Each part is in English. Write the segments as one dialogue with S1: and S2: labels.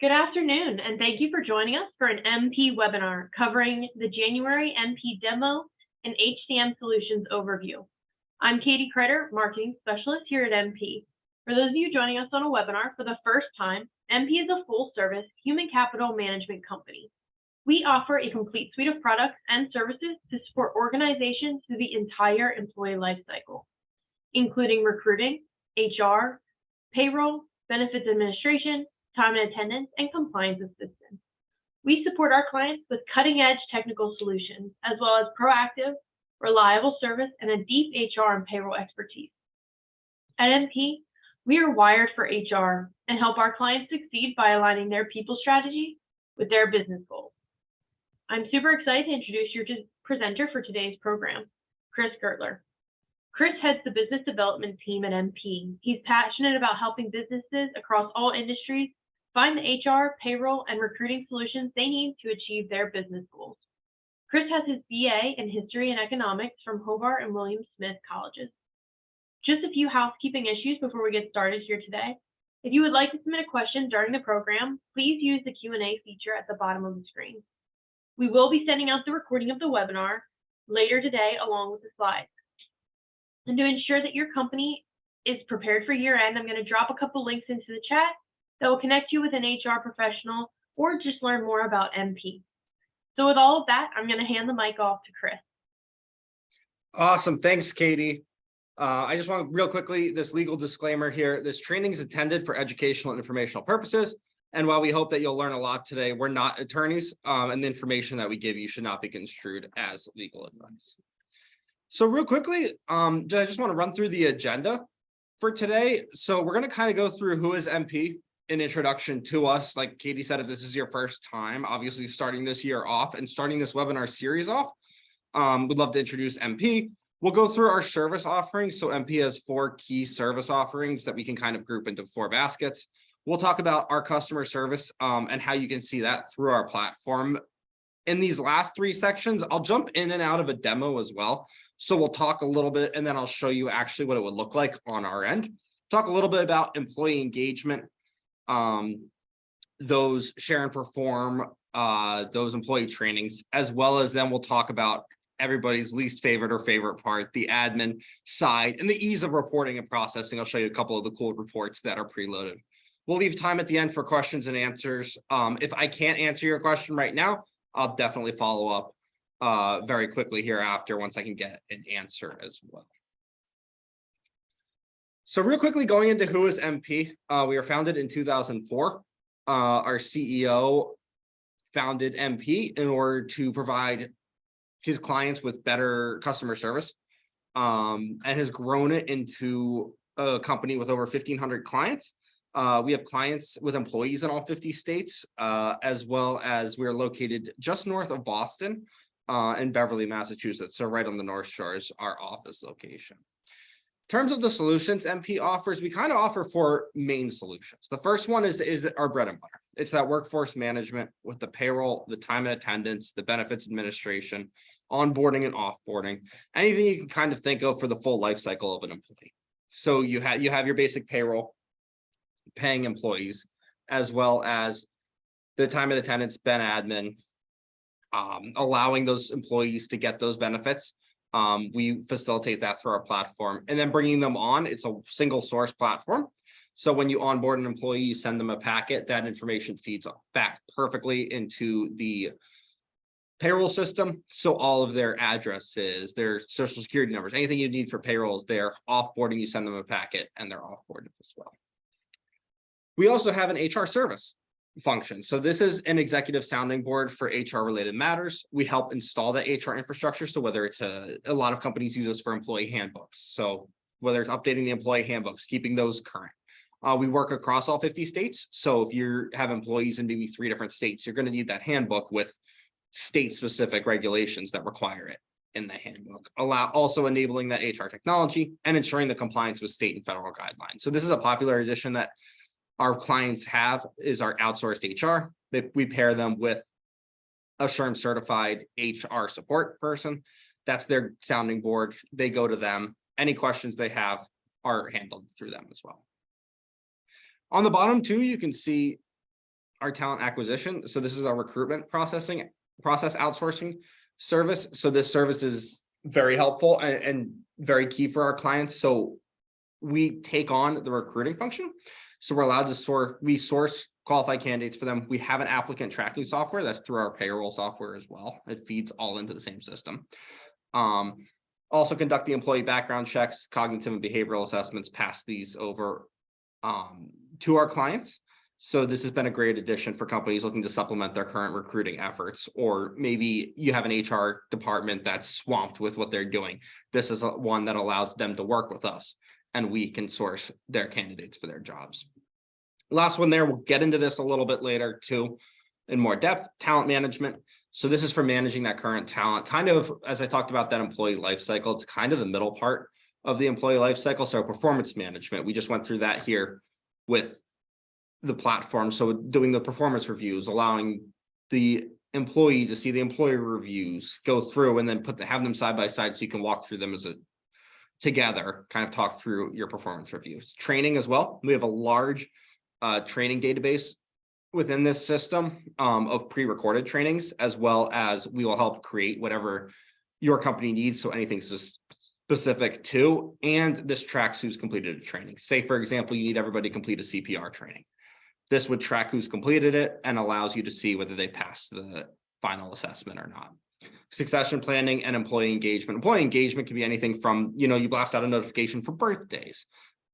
S1: Good afternoon, and thank you for joining us for an MP webinar covering the January MP demo and HCM solutions overview. I'm Katie Kreiter, Marketing Specialist here at MP. For those of you joining us on a webinar for the first time, MP is a full-service human capital management company. We offer a complete suite of products and services to support organizations through the entire employee lifecycle, including recruiting, HR, payroll, benefits administration, time and attendance, and compliance assistance. We support our clients with cutting-edge technical solutions, as well as proactive, reliable service and a deep HR and payroll expertise. At MP, we are wired for HR and help our clients succeed by aligning their people strategy with their business goals. I'm super excited to introduce your presenter for today's program, Chris Gertler. Chris heads the business development team at MP. He's passionate about helping businesses across all industries find the HR, payroll, and recruiting solutions they need to achieve their business goals. Chris has his BA in History and Economics from Hobart and William Smith Colleges. Just a few housekeeping issues before we get started here today. If you would like to submit a question during the program, please use the Q&A feature at the bottom of the screen. We will be sending out the recording of the webinar later today along with the slides. And to ensure that your company is prepared for year end, I'm going to drop a couple links into the chat that will connect you with an HR professional or just learn more about MP. So with all of that, I'm going to hand the mic off to Chris.
S2: Awesome. Thanks, Katie. I just want to real quickly, this legal disclaimer here, this training is intended for educational and informational purposes. And while we hope that you'll learn a lot today, we're not attorneys, and the information that we give you should not be construed as legal advice. So real quickly, I just want to run through the agenda for today. So we're going to kind of go through who is MP, an introduction to us. Like Katie said, if this is your first time, obviously starting this year off and starting this webinar series off, we'd love to introduce MP. We'll go through our service offerings. So MP has 4 key service offerings that we can kind of group into 4 baskets. We'll talk about our customer service and how you can see that through our platform. In these last 3 sections, I'll jump in and out of a demo as well. So we'll talk a little bit and then I'll show you actually what it would look like on our end. Talk a little bit about employee engagement, those share and perform, those employee trainings, as well as then we'll talk about everybody's least favorite or favorite part, the admin side and the ease of reporting and processing. I'll show you a couple of the cool reports that are preloaded. We'll leave time at the end for questions and answers. If I can't answer your question right now, I'll definitely follow up very quickly hereafter once I can get an answer as well. So real quickly going into who is MP, we were founded in 2004. Our CEO founded MP in order to provide his clients with better customer service and has grown it into a company with over 1,500 clients. We have clients with employees in all 50 states, as well as we're located just north of Boston in Beverly, Massachusetts. So right on the North Shore is our office location. In terms of the solutions MP offers, we kind of offer 4 main solutions. The first one is our bread and butter. It's that workforce management with the payroll, the time and attendance, the benefits administration, onboarding and offboarding, anything you can kind of think of for the full life cycle of an employee. So you have your basic payroll, paying employees, as well as the time and attendance, ben admin, allowing those employees to get those benefits. We facilitate that through our platform and then bringing them on. It's a single source platform. So when you onboard an employee, you send them a packet, that information feeds back perfectly into the payroll system. So all of their addresses, their social security numbers, anything you need for payrolls, they're offboarding, you send them a packet and they're offboarded as well. We also have an HR service function. So this is an executive sounding board for HR related matters. We help install the HR infrastructure. So whether it's a lot of companies use this for employee handbooks. So whether it's updating the employee handbooks, keeping those current. We work across all 50 states. So if you have employees in maybe 3 different states, you're going to need that handbook with state specific regulations that require it in the handbook. Also enabling that HR technology and ensuring the compliance with state and federal guidelines. So this is a popular addition that our clients have is our outsourced HR. We pair them with a SHRM certified HR support person. That's their sounding board. They go to them. Any questions they have are handled through them as well. On the bottom too, you can see our talent acquisition. So this is our recruitment process outsourcing service. So this service is very helpful and very key for our clients. So we take on the recruiting function. So we're allowed to source qualified candidates for them. We have an applicant tracking software that's through our payroll software as well. It feeds all into the same system. Also conduct the employee background checks, cognitive and behavioral assessments, pass these over to our clients. So this has been a great addition for companies looking to supplement their current recruiting efforts, or maybe you have an HR department that's swamped with what they're doing. This is one that allows them to work with us, and we can source their candidates for their jobs. Last one there, we'll get into this a little bit later too, in more depth, talent management. So this is for managing that current talent, kind of, as I talked about that employee life cycle, it's kind of the middle part of the employee life cycle. So performance management, we just went through that here with the platform. So doing the performance reviews, allowing the employee to see the employee reviews, go through and then have them side by side so you can walk through them together, kind of talk through your performance reviews. Training as well. We have a large training database within this system of pre-recorded trainings, as well as we will help create whatever your company needs. So anything specific to, and this tracks who's completed a training. Say, for example, you need everybody to complete a CPR training. This would track who's completed it and allows you to see whether they passed the final assessment or not. Succession planning and employee engagement. Employee engagement can be anything from, you blast out a notification for birthdays.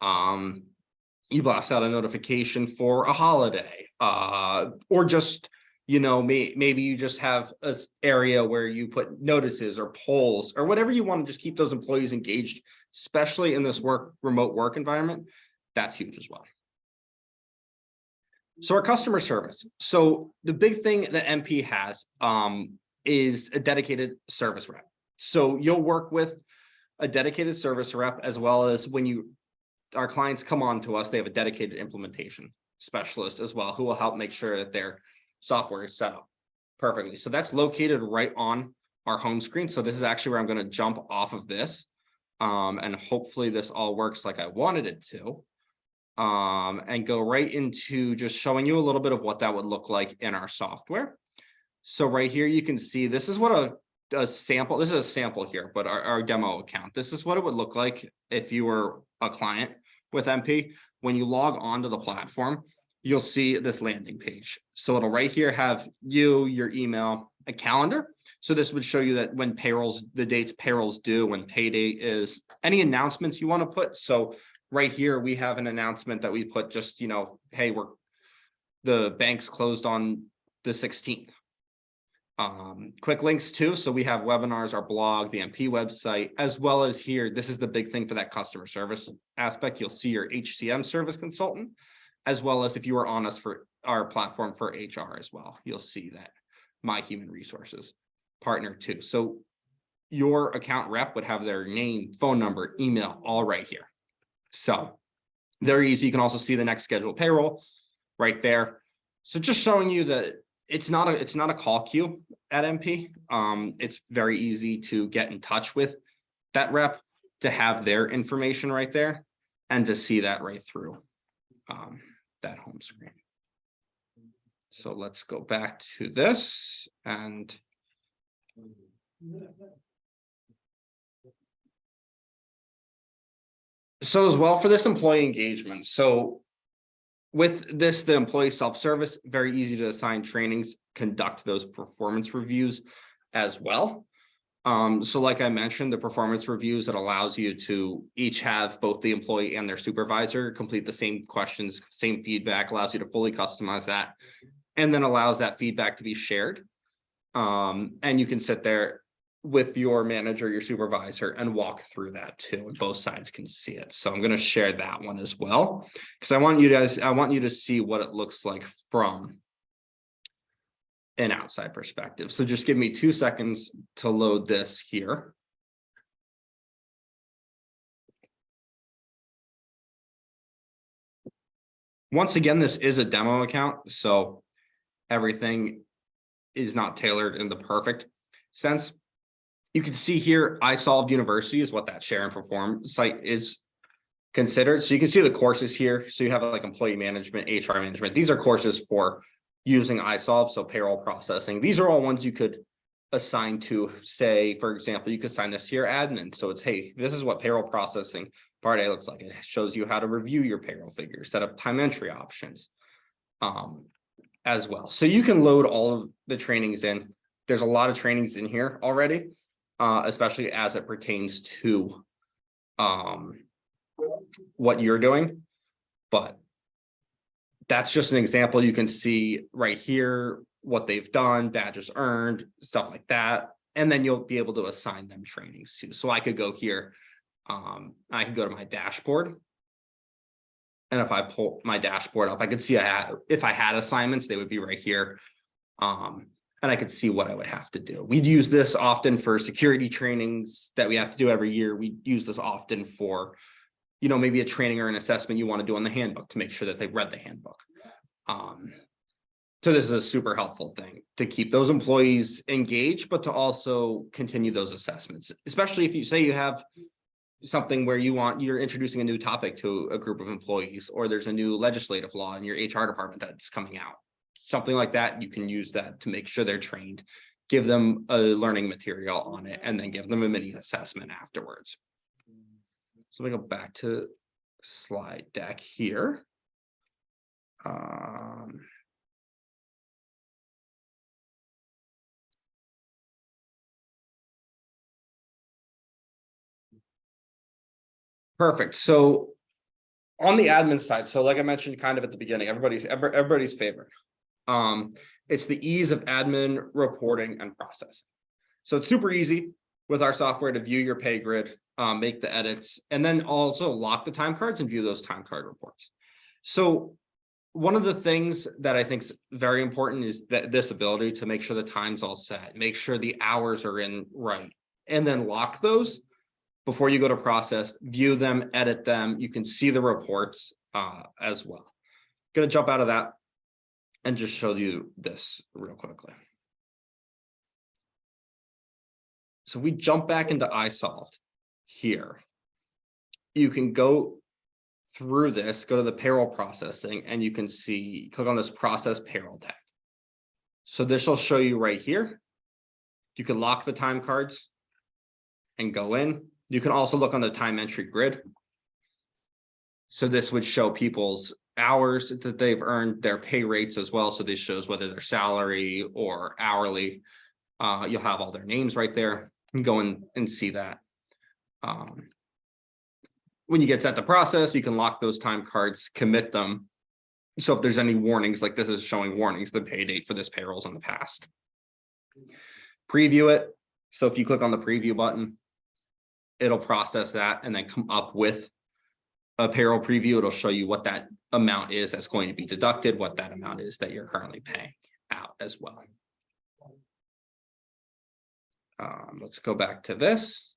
S2: You blast out a notification for a holiday, or just, maybe you just have an area where you put notices or polls or whatever you want to just keep those employees engaged, especially in this remote work environment. That's huge as well. So our customer service. So the big thing that MP has is a dedicated service rep. So you'll work with a dedicated service rep, as well as when our clients come on to us, they have a dedicated implementation specialist as well, who will help make sure that their software is set up perfectly. So that's located right on our home screen. So this is actually where I'm going to jump off of this. And hopefully this all works like I wanted it to. And go right into just showing you a little bit of what that would look like in our software. So right here, you can see this is what a sample, this is a sample here, but our demo account, this is what it would look like if you were a client with MP. When you log onto the platform, you'll see this landing page. So it'll right here have your email, a calendar. So this would show you that when the dates payrolls due, when pay date is, any announcements you want to put. So right here, we have an announcement that we put just, hey, the bank's closed on the 16th. Quick links too. So we have webinars, our blog, the MP website, as well as here, this is the big thing for that customer service aspect. You'll see your HCM service consultant, as well as if you are on us for our platform for HR as well, you'll see that my human resources partner too. So your account rep would have their name, phone number, email, all right here. So very easy. You can also see the next scheduled payroll right there. So just showing you that it's not a call queue at MP. It's very easy to get in touch with that rep, to have their information right there, and to see that right through that home screen. So let's go back to this and so as well for this employee engagement. So with this, the employee self-service, very easy to assign trainings, conduct those performance reviews as well. So like I mentioned, the performance reviews, it allows you to each have both the employee and their supervisor complete the same questions, same feedback, allows you to fully customize that, and then allows that feedback to be shared. And you can sit there with your manager, your supervisor, and walk through that too, and both sides can see it. So I'm going to share that one as well, because I want you to see what it looks like from an outside perspective. So just give me 2 seconds to load this here. Once again, this is a demo account, so everything is not tailored in the perfect sense. You can see here, iSolved University is what that share and perform site is considered. So you can see the courses here. So you have like employee management, HR management. These are courses for using iSolve, so payroll processing. These are all ones you could assign to, say, for example, you could assign this to your admin. So it's, hey, this is what payroll processing part A looks like. It shows you how to review your payroll figures, set up time entry options as well. So you can load all of the trainings in. There's a lot of trainings in here already, especially as it pertains to what you're doing. But that's just an example. You can see right here what they've done, badges earned, stuff like that. And then you'll be able to assign them trainings too. So I could go here. I could go to my dashboard. And if I pull my dashboard up, I could see if I had assignments, they would be right here. And I could see what I would have to do. We'd use this often for security trainings that we have to do every year. We use this often for, maybe a training or an assessment you want to do on the handbook to make sure that they've read the handbook. So this is a super helpful thing to keep those employees engaged, but to also continue those assessments, especially if you say you have something where you're introducing a new topic to a group of employees, or there's a new legislative law in your HR department that's coming out, something like that. You can use that to make sure they're trained, give them a learning material on it, and then give them a mini assessment afterwards. So we go back to slide deck here. Perfect. So on the admin side, so like I mentioned kind of at the beginning, everybody's favorite. It's the ease of admin reporting and processing. So it's super easy with our software to view your pay grid, make the edits, and then also lock the time cards and view those time card reports. So one of the things that I think is very important is that this ability to make sure the time's all set, make sure the hours are in right, and then lock those before you go to process, view them, edit them. You can see the reports as well. Going to jump out of that and just show you this real quickly. So if we jump back into iSolved here, you can go through this, go to the payroll processing, and you can see, click on this process payroll tab. So this will show you right here. You can lock the time cards and go in. You can also look on the time entry grid. So this would show people's hours that they've earned, their pay rates as well. So this shows whether they're salary or hourly. You'll have all their names right there. You can go in and see that. When you get set to process, you can lock those time cards, commit them. So if there's any warnings, like this is showing warnings, the pay date for this payroll's in the past. Preview it. So if you click on the preview button, it'll process that and then come up with a payroll preview. It'll show you what that amount is that's going to be deducted, what that amount is that you're currently paying out as well. Let's go back to this.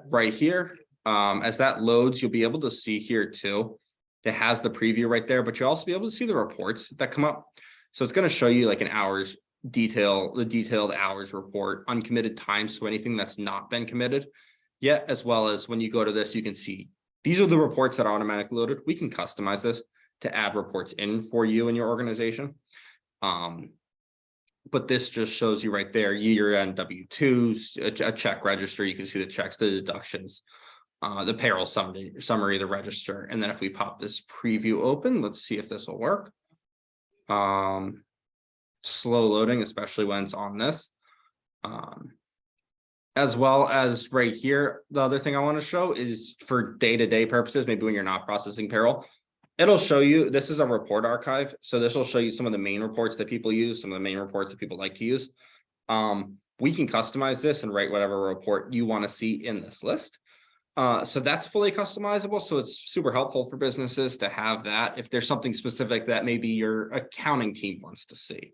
S2: Right here, as that loads, you'll be able to see here too. It has the preview right there, but you'll also be able to see the reports that come up. So it's going to show you like an hours the detailed hours report, uncommitted time, so anything that's not been committed yet, as well as when you go to this, you can see these are the reports that are automatically loaded. We can customize this to add reports in for you and your organization. But this just shows you right there, year-end W-2s, a check register. You can see the checks, the deductions, the payroll summary, the register. And then if we pop this preview open, let's see if this will work. Slow loading, especially when it's on this. As well as right here, the other thing I want to show is for day-to-day purposes, maybe when you're not processing payroll, it'll show you, this is a report archive. So this will show you some of the main reports that people use, some of the main reports that people like to use. We can customize this and write whatever report you want to see in this list. So that's fully customizable. So it's super helpful for businesses to have that. If there's something specific that maybe your accounting team wants to see,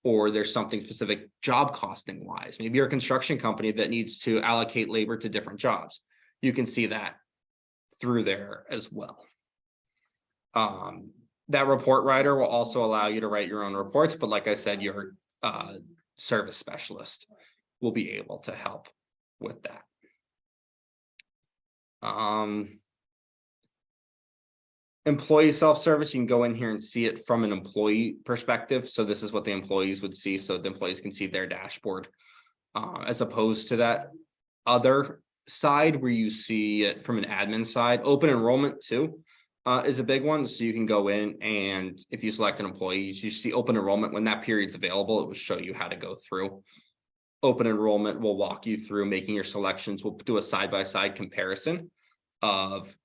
S2: or there's something specific job costing wise, maybe you're a construction company that needs to allocate labor to different jobs. You can see that through there as well. That report writer will also allow you to write your own reports, but like I said, your service specialist will be able to help with that. Employee self-service, you can go in here and see it from an employee perspective. So this is what the employees would see. So the employees can see their dashboard. As opposed to that other side where you see it from an admin side. Open enrollment too is a big one. So you can go in and if you select an employee, you see open enrollment. When that period's available, it will show you how to go through. Open enrollment will walk you through making your selections. We'll do a side-by-side comparison of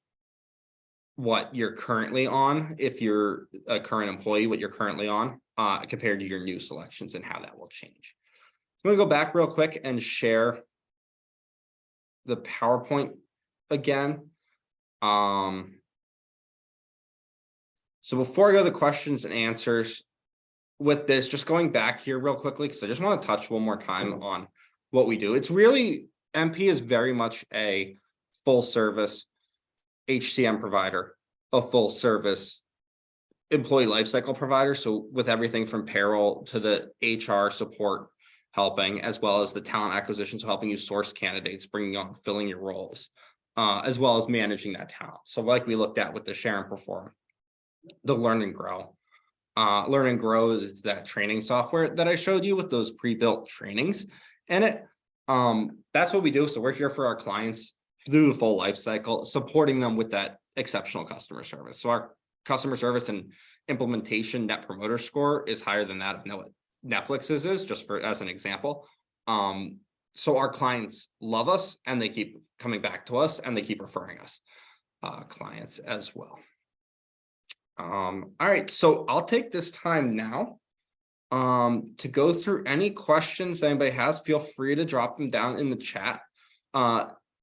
S2: what you're currently on, if you're a current employee, what you're currently on, compared to your new selections and how that will change. I'm gonna go back real quick and share the PowerPoint again. So before I go to the questions and answers with this, just going back here real quickly, because I just want to touch one more time on what we do. It's really, MP is very much a full service HCM provider, a full service employee lifecycle provider. So with everything from payroll to the HR support helping, as well as the talent acquisition, so helping you source candidates, bringing on, filling your roles, as well as managing that talent. So like we looked at with the share and perform, the learn and grow. Learn and grow is that training software that I showed you with those pre-built trainings in it. That's what we do. So we're here for our clients through the full life cycle, supporting them with that exceptional customer service. So our customer service and implementation net promoter score is higher than that of Netflix's is, just for as an example. So our clients love us and they keep coming back to us and they keep referring us clients as well. All right, so I'll take this time now to go through any questions anybody has. Feel free to drop them down in the chat.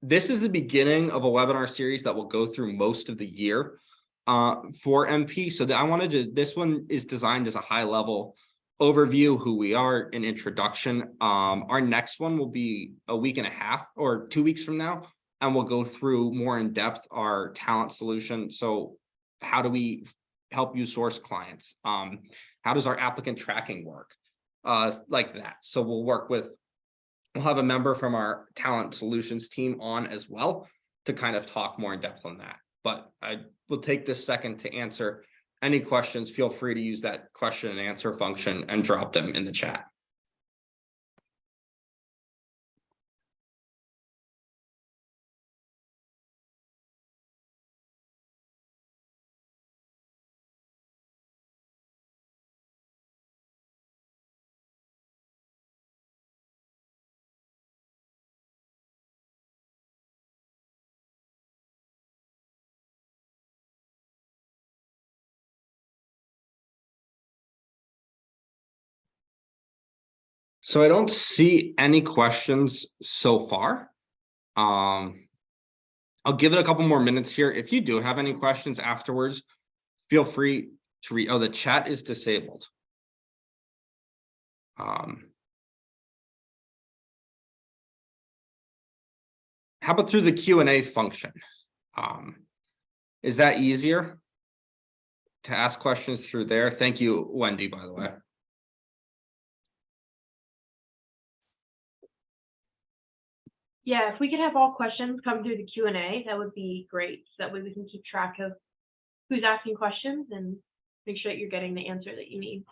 S2: This is the beginning of a webinar series that will go through most of the year for MP. So that I wanted to, this one is designed as a high level overview, who we are, an introduction. Our next one will be a week and a half or 2 weeks from now, and we'll go through more in depth our talent solution. So how do we help you source clients? How does our applicant tracking work? Like that. So we'll have a member from our talent solutions team on as well to kind of talk more in depth on that. But I will take this second to answer any questions. Feel free to use that question and answer function and drop them in the chat. So I don't see any questions so far. I'll give it a couple more minutes here. If you do have any questions afterwards, feel free to read. Oh, the chat is disabled. How about through the Q&A function? Is that easier to ask questions through there? Thank you, Wendy, by the way.
S1: Yeah, if we could have all questions come through the Q&A, that would be great. So that way we can keep track of who's asking questions and make sure that you're getting the answer that you need.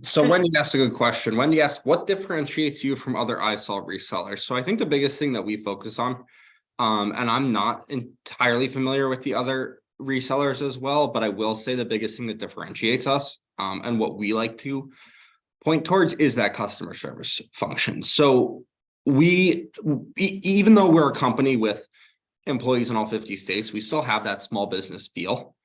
S2: So Wendy asked a good question. Wendy asked, what differentiates you from other iSolve resellers? So I think the biggest thing that we focus on, and I'm not entirely familiar with the other resellers as well, but I will say the biggest thing that differentiates us and what we like to point towards is that customer service function. So we, even though we're a company with employees in all 50 states, we still have that small business feel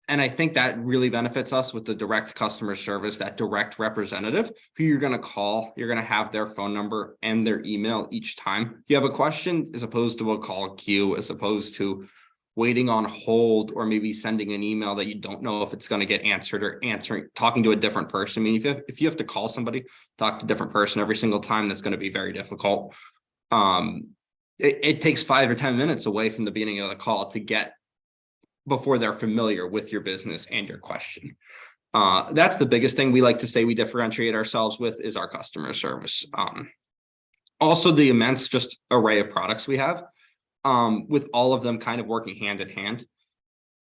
S2: and I think that really benefits us with the direct customer service, that direct representative who you're going to call. You're going to have their phone number and their email each time you have a question, as opposed to a call queue, as opposed to waiting on hold, or maybe sending an email that you don't know if it's going to get answered, or talking to a different person. I mean, if you have to call somebody, talk to a different person every single time, that's going to be very difficult. It takes 5 or 10 minutes away from the beginning of the call to get before they're familiar with your business and your question. That's the biggest thing we like to say we differentiate ourselves with, is our customer service. Also, the immense just array of products we have, with all of them kind of working hand in hand.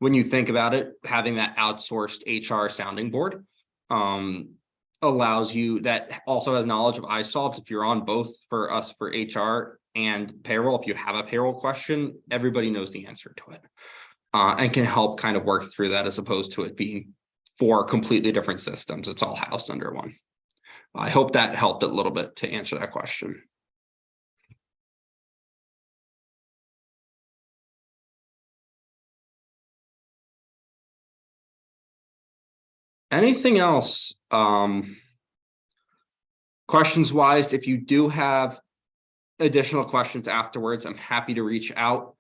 S2: When you think about it, having that outsourced HR sounding board allows you, that also has knowledge of iSolved. If you're on both, for us for HR and payroll, if you have a payroll question, everybody knows the answer to it, and can help kind of work through that, as opposed to it being 4 completely different systems. It's all housed under one. I hope that helped a little bit to answer that question. Anything else? Questions wise, if you do have additional questions afterwards, I'm happy to reach out.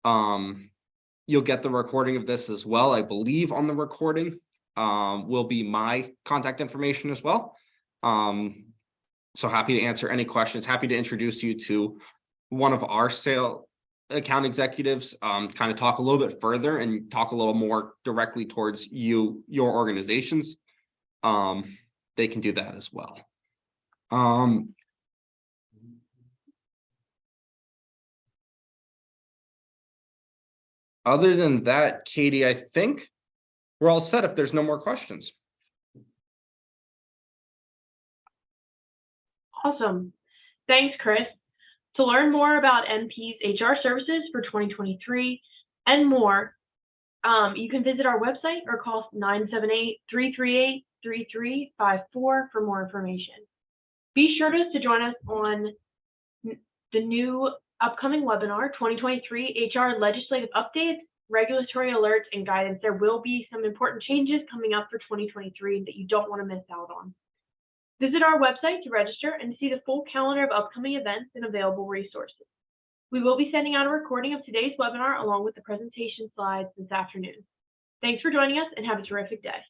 S2: You'll get the recording of this as well. I believe on the recording will be my contact information as well. So happy to answer any questions. Happy to introduce you to one of our sale account executives, kind of talk a little bit further and talk a little more directly towards your organizations. They can do that as well. Other than that, Katie, I think we're all set if there's no more questions.
S1: Awesome. Thanks, Chris. To learn more about MP's HR services for 2023 and more, you can visit our website or call 978-338-3354 for more information. Be sure to join us on the new upcoming webinar, 2023 HR Legislative Updates, Regulatory Alerts, and Guidance. There will be some important changes coming up for 2023 that you don't want to miss out on. Visit our website to register and see the full calendar of upcoming events and available resources. We will be sending out a recording of today's webinar along with the presentation slides this afternoon. Thanks for joining us and have a terrific day.